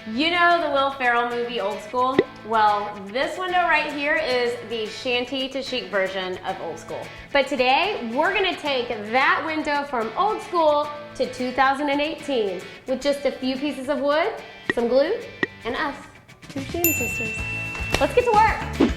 You know the Will Ferrell movie, Old School? Well, this window right here is the shanty to chic version of Old School. But today, we're gonna take that window from Old School to 2018 with just a few pieces of wood, some glue, and us, two Shanty sisters. Let's get to work.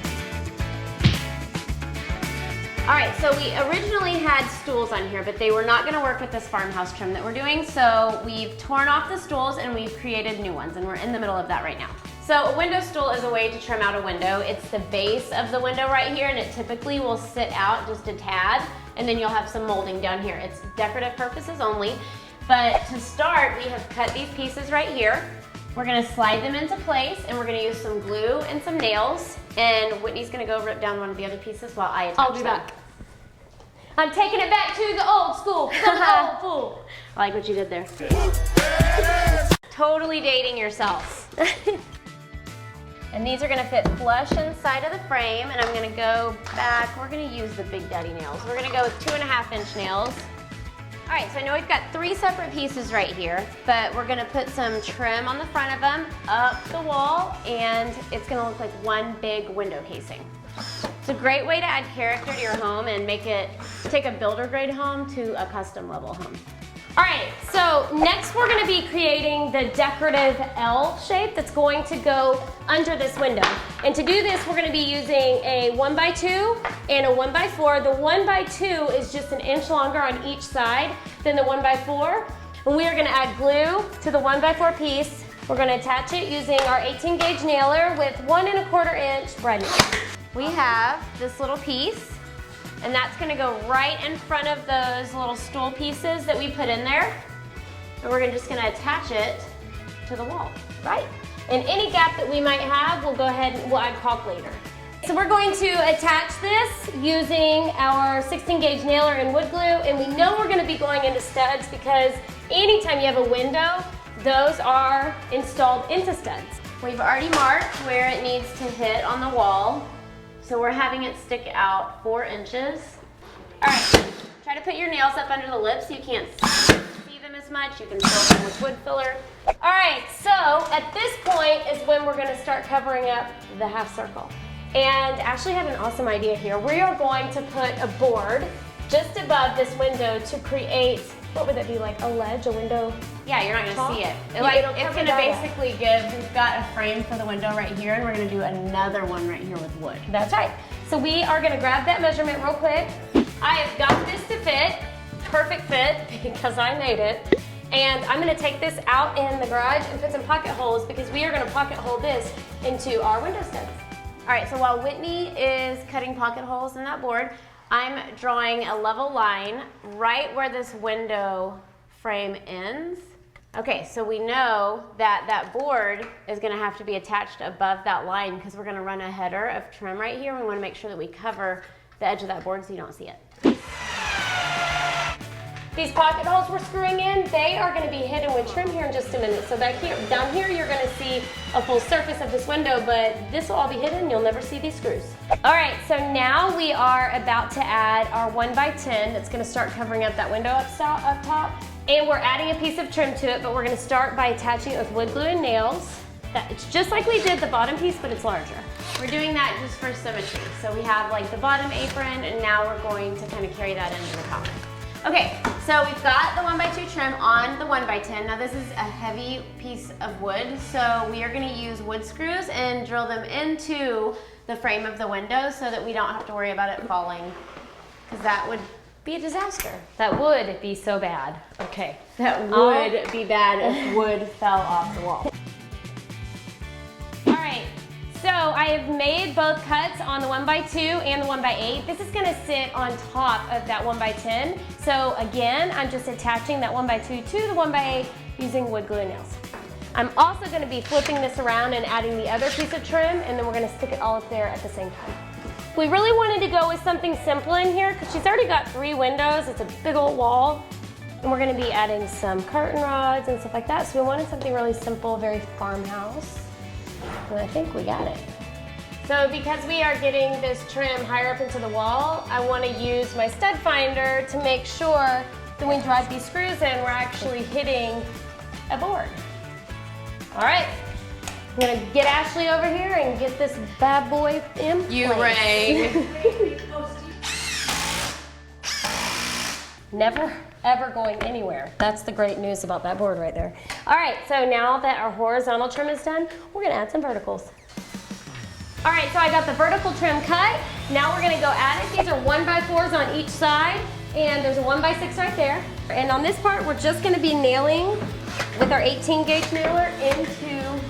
All right, so we originally had stools on here, but they were not gonna work with this farmhouse trim that we're doing, so we've torn off the stools and we've created new ones, and we're in the middle of that right now. So a window stool is a way to trim out a window. It's the base of the window right here, and it typically will sit out just a tad, and then you'll have some molding down here. It's decorative purposes only, but to start, we have cut these pieces right here. We're gonna slide them into place, and we're gonna use some glue and some nails, and Whitney's gonna go rip down one of the other pieces while I attach them. I'll be back. I'm taking it back to the old school, the old fool. I like what you did there. Totally dating yourself. And these are gonna fit flush inside of the frame, and I'm gonna go back. We're gonna use the Big Daddy nails. We're gonna go with 2.5-inch nails. All right, so I know we've got 3 separate pieces right here, but we're gonna put some trim on the front of them, up the wall, and it's gonna look like one big window casing. It's a great way to add character to your home and make it, take a builder grade home to a custom level home. All right, so next we're gonna be creating the decorative L shape that's going to go under this window. And to do this, we're gonna be using a 1x2 and a 1x4. The 1x2 is just 1 inch longer on each side than the 1x4. And we are gonna add glue to the 1x4 piece. We're gonna attach it using our 18 gauge nailer with 1 1/4 inch brad nail. We have this little piece, and that's gonna go right in front of those little stool pieces that we put in there. And we're just gonna attach it to the wall, right? And any gap that we might have, we'll go ahead and we'll add caulk later. So we're going to attach this using our 16 gauge nailer and wood glue, and we know we're gonna be going into studs because anytime you have a window, those are installed into studs. We've already marked where it needs to hit on the wall. So we're having it stick out 4 inches. All right, try to put your nails up under the lips so you can't see them as much. You can fill them with wood filler. All right, so at this point is when we're gonna start covering up the half circle. And Ashley had an awesome idea here. We are going to put a board just above this window to create, what would that be, like a ledge, a window? Yeah, you're not gonna see it. It's gonna basically we've got a frame for the window right here, and we're gonna do another one right here with wood. That's right. So we are gonna grab that measurement real quick. I have got this to fit, perfect fit, because I made it. And I'm gonna take this out in the garage and put some pocket holes because we are gonna pocket hole this into our window studs. All right, so while Whitney is cutting pocket holes in that board, I'm drawing a level line right where this window frame ends. Okay, so we know that that board is gonna have to be attached above that line because we're gonna run a header of trim right here. We wanna make sure that we cover the edge of that board so you don't see it. These pocket holes we're screwing in, they are gonna be hidden with trim here in just a minute. So back here, down here, you're gonna see a full surface of this window, but this will all be hidden. You'll never see these screws. All right, so now we are about to add our 1x10 that's gonna start covering up that window up top. And we're adding a piece of trim to it, but we're gonna start by attaching it with wood glue and nails. It's just like we did the bottom piece, but it's larger. We're doing that just for symmetry. So we have like the bottom apron, and now we're going to kind of carry that into the top. Okay, so we've got the 1x2 trim on the 1x10. Now this is a heavy piece of wood, so we are gonna use wood screws and drill them into the frame of the window so that we don't have to worry about it falling, because that would be a disaster. That would be so bad. Okay, that would be bad if wood fell off the wall. All right, so I have made both cuts on the 1x2 and the 1x8. This is gonna sit on top of that 1x10. So again, I'm just attaching that 1x2 to the 1x8 using wood glue and nails. I'm also gonna be flipping this around and adding the other piece of trim, and then we're gonna stick it all up there at the same time. We really wanted to go with something simple in here because she's already got 3 windows. It's a big old wall. And we're gonna be adding some curtain rods and stuff like that. So we wanted something really simple, very farmhouse. And I think we got it. So because we are getting this trim higher up into the wall, I wanna use my stud finder to make sure that when we drive these screws in, we're actually hitting a board. All right, I'm gonna get Ashley over here and get this bad boy in place. You rang. Never, ever going anywhere. That's the great news about that board right there. All right, so now that our horizontal trim is done, we're gonna add some verticals. All right, so I got the vertical trim cut. Now we're gonna go at it. These are 1x4s on each side, and there's a 1x6 right there. And on this part, we're just gonna be nailing with our 18 gauge nailer into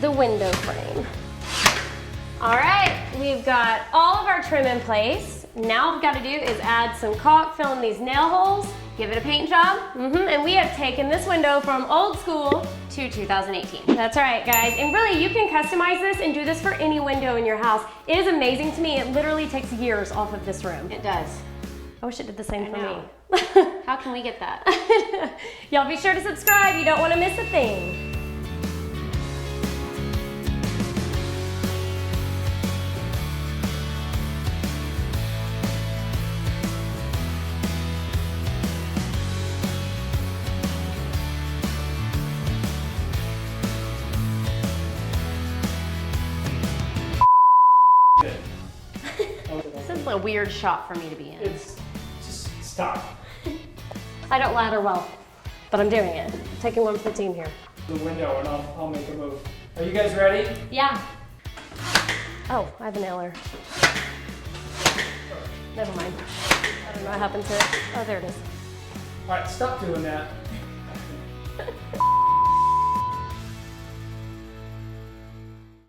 the window frame. All right, we've got all of our trim in place. Now all we've got to do is add some caulk, fill in these nail holes, give it a paint job, and we have taken this window from old school to 2018. That's right, guys, and really you can customize this and do this for any window in your house. It is amazing to me. It literally takes years off of this room. It does. I wish it did the same for me. How can we get that? Y'all be sure to subscribe. You don't want to miss a thing. This is a weird shot for me to be in. It's just stop. I don't ladder well, but I'm doing it. I'm taking one for the team here. The window and I'll make a move. Are you guys ready? Yeah. Oh, I have a nailer. Never mind. I don't know what happened to it. Oh, there it is. All right, stop doing that.